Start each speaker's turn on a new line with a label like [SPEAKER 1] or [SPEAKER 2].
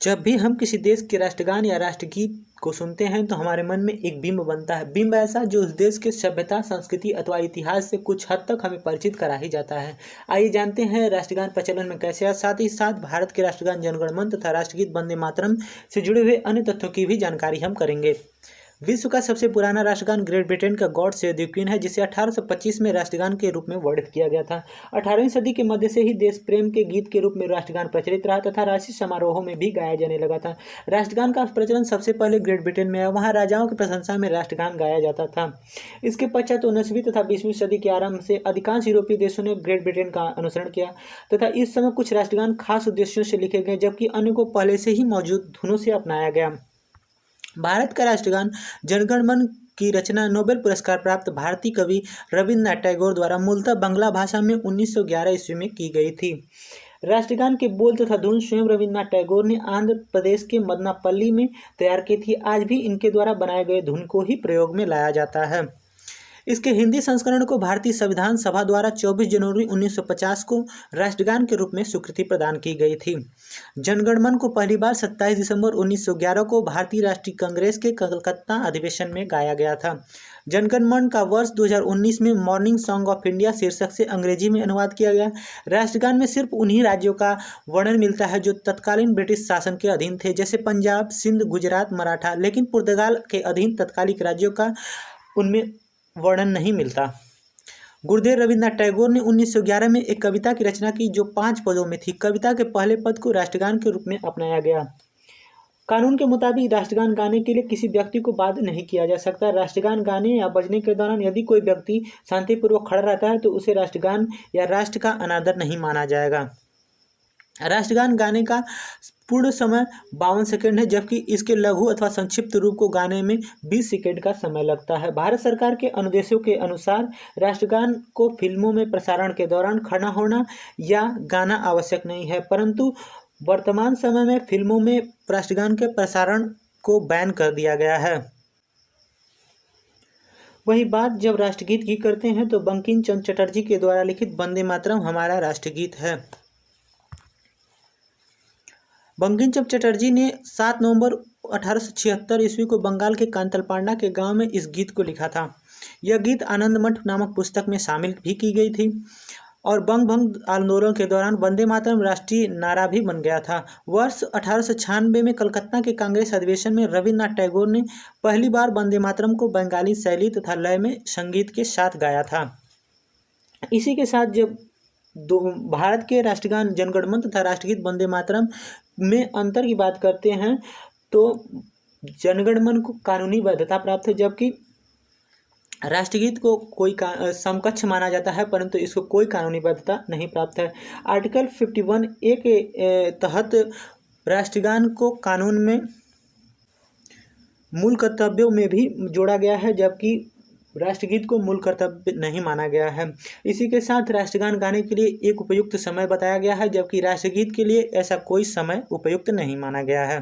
[SPEAKER 1] जब भी हम किसी देश के राष्ट्रगान या राष्ट्रगीत को सुनते हैं तो हमारे मन में एक बिंब बनता है। बिंब ऐसा जो उस देश के सभ्यता, संस्कृति अथवा इतिहास से कुछ हद तक हमें परिचित करा ही जाता है। आइए जानते हैं राष्ट्रगान प्रचलन में कैसे है। साथ ही साथ भारत के राष्ट्रगान जन गण मन तथा राष्ट्रगीत वंदे मातरम से जुड़े हुए अन्य तथ्यों की भी जानकारी हम करेंगे। विश्व का सबसे पुराना राष्ट्रगान ग्रेट ब्रिटेन का गॉड सेव द क्वीन है, जिसे 1825 में राष्ट्रगान के रूप में वर्णित किया गया था। 18वीं सदी के मध्य से ही देश प्रेम के गीत के रूप में राष्ट्रगान प्रचलित रहा तथा राष्ट्रीय समारोहों में भी गाया जाने लगा था। राष्ट्रगान का प्रचलन सबसे पहले ग्रेट ब्रिटेन में है। वहाँ राजाओं की प्रशंसा में राष्ट्रगान गाया जाता था। इसके पश्चात 19वीं तथा 20वीं सदी के आरंभ से अधिकांश यूरोपीय देशों ने ग्रेट ब्रिटेन का अनुसरण किया तथा इस समय कुछ राष्ट्रगान खास उद्देश्यों से लिखे गए, जबकि अन्य को पहले से ही मौजूद धुनों से अपनाया गया। भारत का राष्ट्रगान जनगण मन की रचना नोबेल पुरस्कार प्राप्त भारतीय कवि रविन्द्रनाथ टैगोर द्वारा मूलतः बांग्ला भाषा में 1911 ईस्वी में की गई थी। राष्ट्रगान के बोल तथा धुन स्वयं रविन्द्रनाथ टैगोर ने आंध्र प्रदेश के मदनापल्ली में तैयार की थी। आज भी इनके द्वारा बनाए गए धुन को ही प्रयोग में लाया जाता है। इसके हिंदी संस्करण को भारतीय संविधान सभा द्वारा 24 जनवरी 1950 को राष्ट्रगान के रूप में स्वीकृति प्रदान की गई थी। जनगण मन को पहली बार 27 दिसंबर 1911 को भारतीय राष्ट्रीय कांग्रेस के कलकत्ता अधिवेशन में गाया गया था। जनगण मन का वर्ष 2019 में मॉर्निंग सॉन्ग ऑफ इंडिया शीर्षक से अंग्रेजी में अनुवाद किया गया। राष्ट्रगान में सिर्फ उन्हीं राज्यों का वर्णन मिलता है जो तत्कालीन ब्रिटिश शासन के अधीन थे, जैसे पंजाब, सिंध, गुजरात, मराठा, लेकिन पुर्तगाल के अधीन तत्कालिक राज्यों का उनमें वर्णन नहीं मिलता। गुरुदेव रविन्द्रनाथ टैगोर ने 1911 में एक कविता की रचना की जो 5 पदों में थी। कविता के पहले पद को राष्ट्रगान के रूप में अपनाया गया। कानून के मुताबिक राष्ट्रगान गाने के लिए किसी व्यक्ति को बाध्य नहीं किया जा सकता। राष्ट्रगान गाने या बजने के दौरान यदि कोई व्यक्ति शांतिपूर्वक खड़ा रहता है तो उसे राष्ट्रगान या राष्ट्र का अनादर नहीं माना जाएगा। राष्ट्रगान गाने का पूर्ण समय 52 सेकंड है, जबकि इसके लघु अथवा संक्षिप्त रूप को गाने में 20 सेकंड का समय लगता है। भारत सरकार के अनुदेशों के अनुसार राष्ट्रगान को फिल्मों में प्रसारण के दौरान खड़ा होना या गाना आवश्यक नहीं है, परंतु वर्तमान समय में फिल्मों में राष्ट्रगान के प्रसारण को बैन कर दिया गया है। वही बात जब राष्ट्रगीत की करते हैं तो बंकिम चंद्र चटर्जी के द्वारा लिखित वंदे मातरम हमारा राष्ट्रगीत है। बंकिम चंद्र चटर्जी ने 7 नवंबर 1876 ईस्वी को बंगाल के कांतलपांडा के गांव में इस गीत को लिखा था। यह गीत आनंद मठ नामक पुस्तक में शामिल भी की गई थी और बंग भंग आंदोलन के दौरान वंदे मातरम राष्ट्रीय नारा भी बन गया था। वर्ष 1896 में कलकत्ता के कांग्रेस अधिवेशन में रविन्द्रनाथ टैगोर ने पहली बार वंदे मातरम को बंगाली शैली तथा लय में संगीत के साथ गाया था। इसी के साथ जब भारत के राष्ट्रगान जनगण मन तथा राष्ट्रगीत वंदे मातरम में अंतर की बात करते हैं तो जनगण मन को कानूनी वैधता प्राप्त है, जबकि राष्ट्रगीत को कोई समकक्ष माना जाता है, परंतु इसको कोई कानूनी वैधता नहीं प्राप्त है। आर्टिकल 51A के तहत राष्ट्रगान को कानून में मूल कर्तव्यों में भी जोड़ा गया है, जबकि राष्ट्रगीत को मूल कर्तव्य नहीं माना गया है। इसी के साथ राष्ट्रगान गाने के लिए एक उपयुक्त समय बताया गया है, जबकि राष्ट्रगीत के लिए ऐसा कोई समय उपयुक्त नहीं माना गया है।